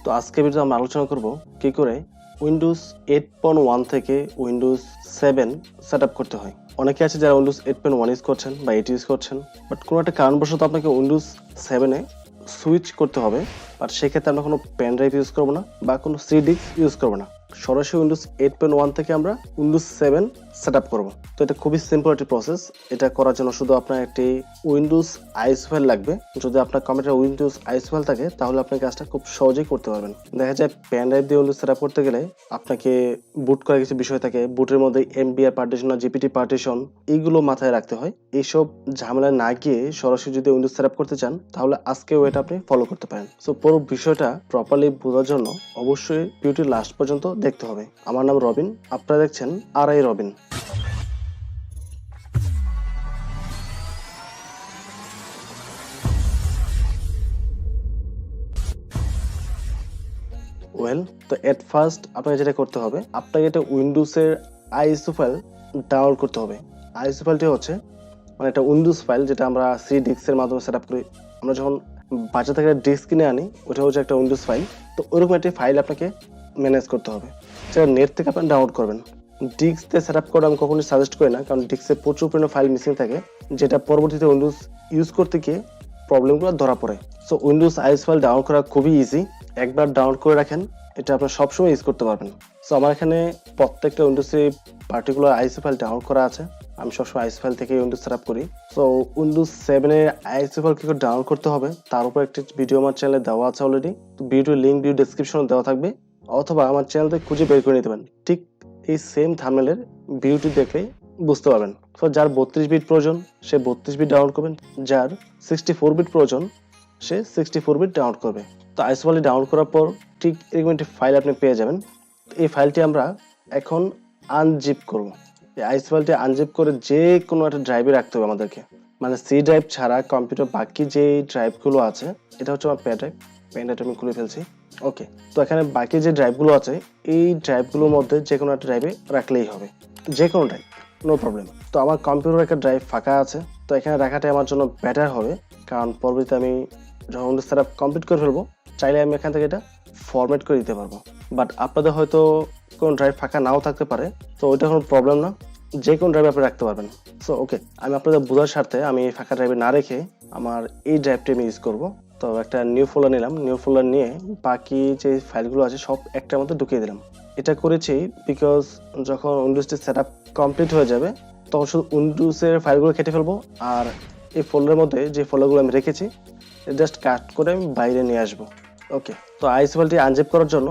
তো আজকে ভিডিওতে আমরা আলোচনা করব কি করে উইন্ডোজ 8.1 থেকে উইন্ডোজ 7 সেটআপ করতে হয়। অনেকে আছে যারা উইন্ডোজ 8.1 ইউজ করছেন বা 8 ইউজ করছেন, বাট কোনো একটা কারণবশত আপনাকে উইন্ডোজ 7 এ সুইচ করতে হবে। বাট সেক্ষেত্রে আমরা কোনো পেন ড্রাইভ ইউজ করবো না বা কোনো সি ডিস্ক ইউজ করবো না, সরাসরি উইন্ডোজ 8.1 থেকে আমরা উইন্ডোজ 7 সেটআপ করব। তো এটা খুবই সিম্পল একটি প্রসেস। এটা করার জন্য শুধু আপনার একটি উইন্ডোজ আইএসও ফাইল লাগবে। যদি আপনার কম্পিউটারে উইন্ডোজ আইএসও ফাইল থাকে তাহলে আপনি কাজটা খুব সহজেই করতে পারবেন। দেখা যায় পেন ড্রাইভ দিয়ে উইন্ডোজ সেটআপ করতে গেলে আপনাকে বুট করার কিছু বিষয় থাকে, বুটের মধ্যে এমবিআর পার্টিশন আর জিপিটি পার্টিশন এইগুলো মাথায় রাখতে হয়। এইসব ঝামেলা না গিয়ে সরাসরি যদি উইন্ডোজ সেটআপ করতে চান তাহলে আজকে ওয়েটা আপনি ফলো করতে পারেন। সো পুরো বিষয়টা প্রপারলি বোঝার জন্য অবশ্যই ভিডিওটি লাস্ট পর্যন্ত দেখতে হবে। আমার নাম রবিন, আপনারা দেখছেন আরআই রবিন। ওয়েল, তো এট ফার্স্ট আপনাকে যেটা করতে হবে, আপনাকে এটা উইন্ডোজের আইএসও ফাইল ডাউনলোড করতে হবে। আইএসও ফাইলটি হচ্ছে মানে একটা উইন্ডোজ ফাইল যেটা আমরা সি ডিস্কের মাধ্যমে সেট আপ করি। আমরা যখন বাজার থেকে ডিস্ক কিনে আনি ওটা হচ্ছে একটা উইন্ডোজ ফাইল। তো ওরকম একটি ফাইল আপনাকে ম্যানেজ করতে হবে, সেটা নেট থেকে আপনি ডাউনলোড করবেন। ডিস্ক দিয়ে সেট আপ করা আমি কখনোই সাজেস্ট করি না, কারণ ডিস্কে প্রচুর পরিমাণে ফাইল মিসিং থাকে, যেটা পরবর্তীতে উইন্ডোজ ইউজ করতে গিয়ে প্রবলেমগুলো ধরা পড়ে। So Windows is file download করা খুবই ইজি। একবার ডাউনলোড করে রাখেন, এটা আপনার সবসময় ইউজ করতে পারবেন। সো আমার এখানে প্রত্যেকটা উইন্ডোজে পার্টিকুলার আইএসও ফাইল ডাউনলোড করা আছে। আমি সবসময় আইএস ফাইল থেকে উইন্ডোজ সেটআপ করি। সো উইন্ডোজ 7 এর আইএসও ফাইল কি করে ডাউনলোড করতে হবে তার উপর একটি ভিডিও আমার চ্যানেলে দেওয়া আছে অলরেডি। তো ভিডিওর লিংক ভিডিও ডেসক্রিপশনে দেওয়া থাকবে, অথবা আমার চ্যানেল থেকে খুঁজে বের করে নিতে পারেন। ঠিক এই সেম থাম্বনেলের ভিডিওটি দেখলেই বুঝতে পারবেন। সো যার 32 বিট প্রয়োজন সে 32 বিট ডাউনলোড করবেন, যার 64 বিট প্রয়োজন সে 64 বিট ডাউনলোড করবে। তো আইএসও ফাইল ডাউনলোড করার পর ঠিক এরকম একটি ফাইল আপনি পেয়ে যাবেন। এই ফাইলটি আমরা এখন আনজিপ করব। এই আইএসও ফাইলটি আনজিপ করে যে কোনো একটা ড্রাইভে রাখতে হবে আমাদেরকে, মানে সি ড্রাইভ ছাড়া কম্পিউটার বাকি যে ড্রাইভগুলো আছে, এটা হচ্ছে আমার পেন ড্রাইভ। পেন ড্রাইভ আমি খুলে ফেলছি। ওকে, তো এখানে বাকি যে ড্রাইভগুলো আছে এই ড্রাইভগুলোর মধ্যে যে কোনো একটা ড্রাইভে রাখলেই হবে, যে কোনো ড্রাইভ, নো প্রবলেম। তো আমার কম্পিউটার একটা ড্রাইভ ফাঁকা আছে, তো এখানে রাখাটাই আমার জন্য বেটার হবে, কারণ পরবর্তীতে আমি যখন সেটআপ কমপ্লিট করে ফেলবো চাইলে আমি এখান থেকে এটা ফরম্যাট করে দিতে পারবো। বাট আপনাদের হয়তো কোনো ড্রাইভ ফাঁকা নাও থাকতে পারে, তো ওইটা কোনো প্রবলেম না, যে কোনো ড্রাইভ আপনি রাখতে পারবেন। সো ওকে, আমি আপনাদের বোঝার স্বার্থে আমি ফাঁকা ড্রাইভে না রেখে আমার এই ড্রাইভটি আমি ইউজ করবো। তো একটা নিউ ফোল্ডার নিলাম, নিউ ফোল্ডার নিয়ে বাকি যে ফাইলগুলো আছে সব একটার মধ্যে ঢুকিয়ে দিলাম। এটা করেছি বিকজ যখন উইন্ডোজটি সেট আপ কমপ্লিট হয়ে যাবে তখন শুধু উইন্ডোজের ফাইলগুলো কেটে ফেলবো, আর এই ফোল্ডারের মধ্যে যে ফোল্ডারগুলো আমি রেখেছি জাস্ট কাট করে আমি বাইরে নিয়ে আসবো। ওকে, তো আইএসও ফাইলটি আনজিপ করার জন্য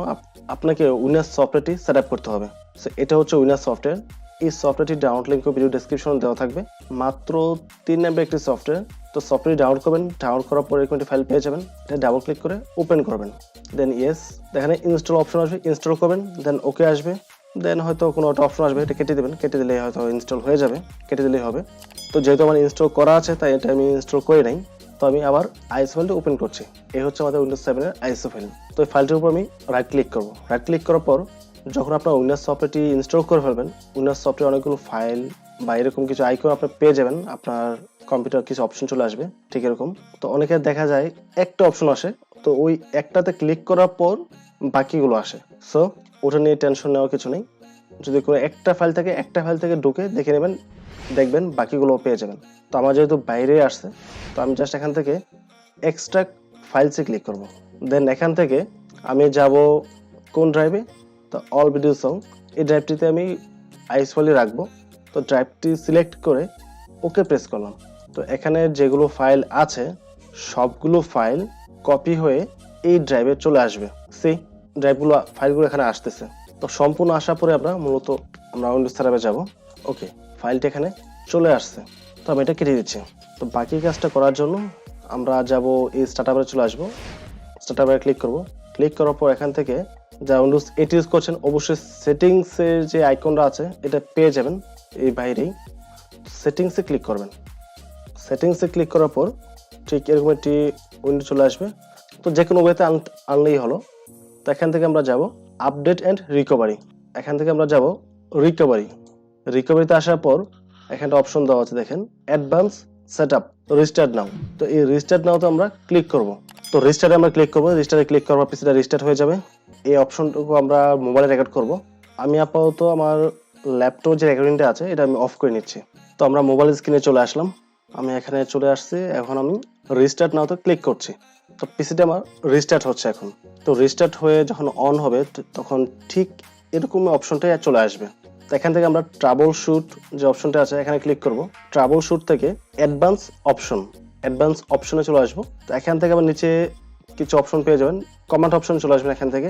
আপনাকে উইনার সফটওয়্যারটি সেট আপ করতে হবে। সো এটা হচ্ছে উইনার সফটওয়্যার। এই সফটওয়্যারটি ডাউনলোড লিঙ্ক ভিডিও ডেসক্রিপশনে দেওয়া থাকবে। মাত্র 3 MB একটি সফটওয়্যার। তো সফটওয়্যার ডাউনলোড করবেন, ডাউনলোড করার পরে এরকম একটি ফাইল পেয়ে যাবেন। এটা ডাবল ক্লিক করে ওপেন করবেন, দেন ইয়েস, এখানে ইনস্টল অপশন আসবে, ইনস্টল করবেন, দেন ওকে আসবে, দেন হয়তো কোনো একটা অপশন আসবে, এটা কেটে দেবেন, কেটে দিলে হয়তো ইনস্টল হয়ে যাবে, কেটে দিলেই হবে। তো যেহেতু আমার ইনস্টল করা আছে তাই এটা আমি ইনস্টল করে নাই। তো আমি আবার আইএসও ফাইলটা ওপেন করছি। এই হচ্ছে আমাদের উইন্ডোজ 7 এর আইএসও ফাইল। তো এই ফাইলটির উপর আমি রাইট ক্লিক করব। রাইট ক্লিক করার পর যখন আপনার উইন্ডোজ সফটওয়্যারটি ইনস্টল করে ফেলবেন, উইন্ডোজ সফটওয়্যার অনেকগুলো ফাইল বা এরকম কিছু আইকন আপনি পেয়ে যাবেন, আপনার কম্পিউটার কিছু অপশন চলে আসবে ঠিক এরকম। তো অনেকের দেখা যায় একটা অপশন আসে, তো ওই একটাতে ক্লিক করার পর বাকিগুলো আসে। সো ওটা নিয়ে টেনশন নেওয়ার কিছু নেই। যদি কোনো একটা ফাইল থেকে ঢুকে দেখে নেবেন, দেখবেন বাকিগুলো পেয়ে যাবেন। তো আমার যেহেতু বাইরে আসছে, তো আমি জাস্ট এখান থেকে এক্সট্রাক্ট ফাইলসে ক্লিক করব। দেন এখান থেকে আমি যাব কোন ড্রাইভে, তো অল ভিডিও সং, এই ড্রাইভটিতে আমি আইএস ফাইলে রাখবো। তো ড্রাইভটি সিলেক্ট করে ওকে প্রেস করলাম। তো এখানে যেগুলো ফাইল আছে সবগুলো ফাইল কপি হয়ে এই ড্রাইভে চলে আসবে। সেই ফাইলগুলো এখানে আসতেছে। তো সম্পূর্ণ আসার পরে আমরা উইন্ডোজ সেটআপে যাব। ওকে, ফাইলটা এখানে চলে আসছে, তো আমি এটা কেটে দিচ্ছি। তো বাকি কাজটা করার জন্য আমরা যাব এই স্টার্টআপে চলে আসবো, স্টার্টআপে ক্লিক করব। ক্লিক করার পর এখান থেকে যা উইন্ডোজ 8 ইউজ করছেন অবশ্যই সেটিংসের যে আইকনটা আছে এটা পেয়ে যাবেন এই বাইরেই। সেটিংসে ক্লিক করবেন। সেটিংসে ক্লিক করার পর ঠিক এরকম একটি উইন্ডো চলে আসবে। তো যে কোনো ওয়েতে আনলেই হলো। তো এখান থেকে আমরা যাব আপডেট অ্যান্ড রিকভারি। এখান থেকে আমরা যাব রিকভারিতে আসার পর এখানে অপশন দেওয়া আছে, দেখেন অ্যাডভান্স সেটআপ রিস্টার্ট নাও। তো এই রিস্টার্ট নাওতে আমরা ক্লিক করব। তো রিস্টার্টে আমরা ক্লিক করব, রিস্টার্টে ক্লিক করার পর পিসিটা রিস্টার্ট হয়ে যাবে। এই অপশনটুকু আমরা মোবাইলে রেকর্ড করব। আমি আপাতত আমার ল্যাপটপ যে রেকর্ডিংটা আছে এটা আমি অফ করে নিচ্ছি। তো আমরা মোবাইল স্ক্রিনে চলে আসলাম, আমি এখানে চলে আসছি। এখন আমি রিস্টার্ট নাওতে ক্লিক করছি। তো পিসিটা আমার রিস্টার্ট হচ্ছে এখন। তো রিস্টার্ট হয়ে যখন অন হবে তখন ঠিক এরকম অপশনটাই চলে আসবে। তো এখান থেকে আমরা ট্রাবল শুট যে অপশনটা আছে এখানে ক্লিক করব। ট্রাবল শুট থেকে অ্যাডভান্স অপশনে চলে আসবো। তো এখান থেকে আবার নিচে কিছু অপশন পেয়ে যাবেন, কমান্ড অপশন চলে আসবেন। এখান থেকে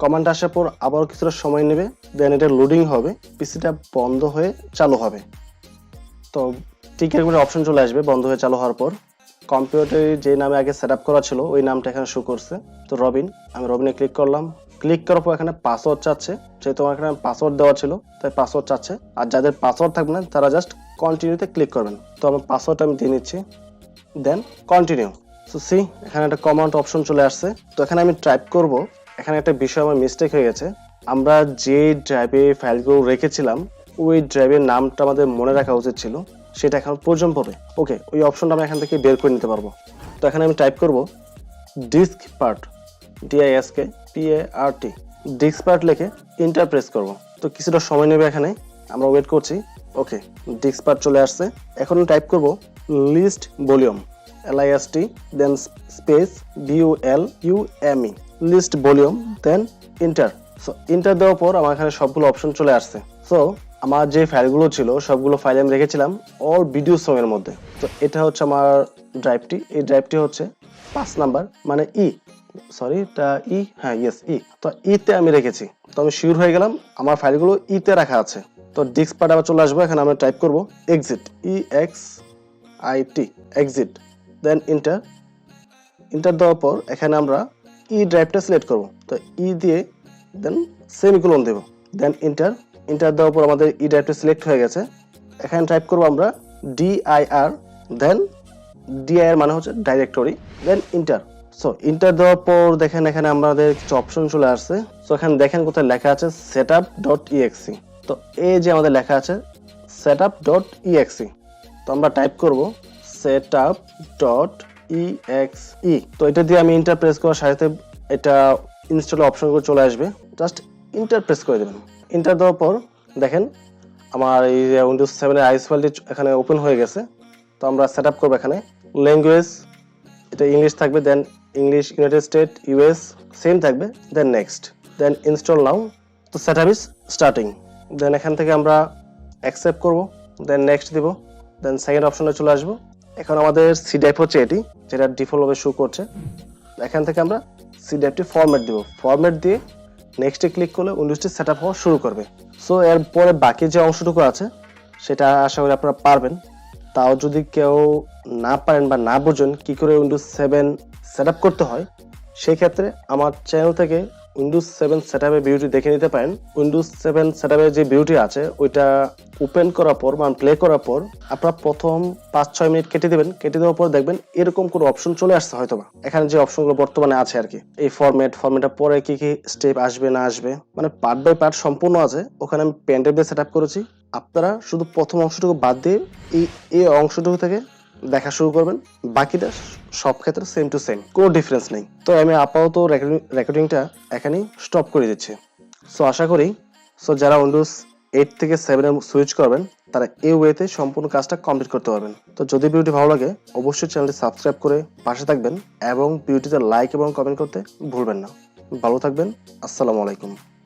কমান্ড আসার পর আবারও কিছুটা সময় নেবে, দেন এটা লোডিং হবে, পিসিটা বন্ধ হয়ে চালু হবে। তো ঠিক এরকম অপশন চলে আসবে বন্ধ হয়ে চালু হওয়ার পর। কম্পিউটারে যে নামে আগে সেট আপ করা ছিল ওই নামটা এখানে শো করছে। তো রবিন, আমি রবিনে ক্লিক করলাম। ক্লিক করার পর এখানে পাসওয়ার্ড চাচ্ছে, যেহেতু আমার এখানে পাসওয়ার্ড দেওয়া ছিল তাই পাসওয়ার্ড চাচ্ছে। আর যাদের পাসওয়ার্ড থাকবে না তারা জাস্ট কন্টিনিউতে ক্লিক করবেন। তো আমার পাসওয়ার্ডটা আমি দিয়ে নিচ্ছি, দেন কন্টিনিউ। সো সি এখানে একটা কমান্ড অপশন চলে আসছে। তো এখানে আমি টাইপ করব। এখানে একটা বিষয় আমার মিস্টেক হয়ে গেছে। আমরা যে ড্রাইভে ফাইলগুলো রেখেছিলাম ওই ড্রাইভের নামটা আমাদের মনে রাখা উচিত ছিল, সেটা এখন প্রয়োজন হবে। ওকে, ওই অপশনটা আমরা এখান থেকে বের করে নিতে পারবো। তো এখানে আমি টাইপ করব diskpart, DISKPART, diskpart লিখে এন্টার প্রেস করব। তো কিছুটা সময় নেবে, এখানে আমরা ওয়েট করছি। ওকে, ডিস্ক পার্ট চলে আসছে। এখন টাইপ করব list volume, LIST, then space VOLUME, list volume, then enter. So enter দেওয়ার পর আমার এখানে সবগুলো অপশন চলে আসছে। সো আমার যে ফাইলগুলো ছিল সবগুলো ফাইল আমি রেখেছিলাম অল ভিডিও সং এর মধ্যে। তো এটা হচ্ছে আমার ড্রাইভটি। এই ড্রাইভটি হচ্ছে 5 নাম্বার, মানে ই। তো ইতে আমি রেখেছি। তো আমি শিওর হয়ে গেলাম আমার ফাইলগুলো ইতে রাখা আছে। তো ডিস্ক পার্ট আবার চলে আসবো। এখানে আমরা টাইপ করব exit, EXIT, exit, then enter দেওয়ার পর এখানে আমরা ড্রাইভটা সিলেক্ট করব। তো দিয়ে দেন সেমিকোলন দেব, দেন এন্টার দেওয়ার পর আমাদের ড্রাইভটা সিলেক্ট হয়ে গেছে। এখানে টাইপ করব আমরা DIR, দেন DIR মানে হচ্ছে directory, then enter. So enter দেওয়ার পর দেখেন এখানে আমাদের কিছু অপশন চলে আসছে। সো এখানে দেখেন কোথায় লেখা আছে setup.exe। তো এই যে আমাদের লেখা আছে setup.exe, তো আমরা টাইপ করব setup.exe। তো এটা দিয়ে আমি এন্টার প্রেস করার সাথে এটা ইনস্টল অপশনগুলো চলে আসবে, জাস্ট এন্টার প্রেস করে দেবেন। এন্টার দেওয়ার পর দেখেন আমার এই উইন্ডোজ 7 এর আইএস ফাইলটি এখানে ওপেন হয়ে গেছে। তো আমরা সেটআপ করব। এখানে ল্যাঙ্গুয়েজ এটা ইংলিশ থাকবে, then English, United State, US same থাকবে, দেন নেক্সট, দেন ইনস্টল নাও। তো সেটআপ ইজ স্টার্টিং। দেন এখান থেকে আমরা অ্যাকসেপ্ট করব, দেন নেক্সট দিব, দেন সেকেন্ড অপশনে চলে আসব। এখন আমাদের সি ড্রাইভ হচ্ছে এটি, যেটা ডিফল্টভাবে শো করছে। এখান থেকে আমরা সি ড্রাইভটি ফরম্যাট দিব। ফরম্যাট দিয়ে নেক্সটে ক্লিক করলে উইন্ডোজটি সেটআপ হওয়া শুরু করবে। সো এরপরে বাকি যে অংশটুকু আছে সেটা আশা করি আপনারা পারবেন। তাও যদি কেউ না পারেন বা না বুঝেন কি করে উইন্ডোজ 7 সেটআপ করতে হয়, সেই ক্ষেত্রে আমার চ্যানেল থেকে উইন্ডোজ 7 সেটআপের ভিডিওটি দেখে নিতে পারেন। উইন্ডোজ 7 সেটআপের যে ভিডিওটি আছে ওইটা ওপেন করার পর মানে প্লে করার পর আপনারা প্রথম 5-6 মিনিট কেটে দেবেন। কেটে দেওয়ার পর দেখবেন এরকম কোনো অপশন চলে আসছে হয়তোবা। এখানে যে অপশনগুলো বর্তমানে আছে আর কি, এই ফরম্যাটের পরে কি কি স্টেপ আসবে না আসবে, মানে পার্ট বাই পার্ট সম্পূর্ণ আছে। ওখানে আমি পেনড্রাইভ দিয়ে সেটআপ করেছি। আপনারা শুধু প্রথম অংশটুকু বাদ দিয়ে এই অংশটুকু থেকে দেখা শুরু করবেন। বাকিটা সব ক্ষেত্রে সেম টু সেম, কোনো ডিফারেন্স নেই। তো আমি আপাতত রেকর্ডিংটা এখানেই স্টপ করে দিচ্ছি। সো আশা করি যারা উইন্ডোজ 8 থেকে 7 এ সুইচ করবেন তারা এই ওয়েতে সম্পূর্ণ কাজটা কমপ্লিট করতে পারবেন। তো যদি ভিডিওটি ভালো লাগে অবশ্যই চ্যানেলটি সাবস্ক্রাইব করে পাশে থাকবেন এবং ভিডিওটিতে লাইক এবং কমেন্ট করতে ভুলবেন না। ভালো থাকবেন। আসসালামু আলাইকুম।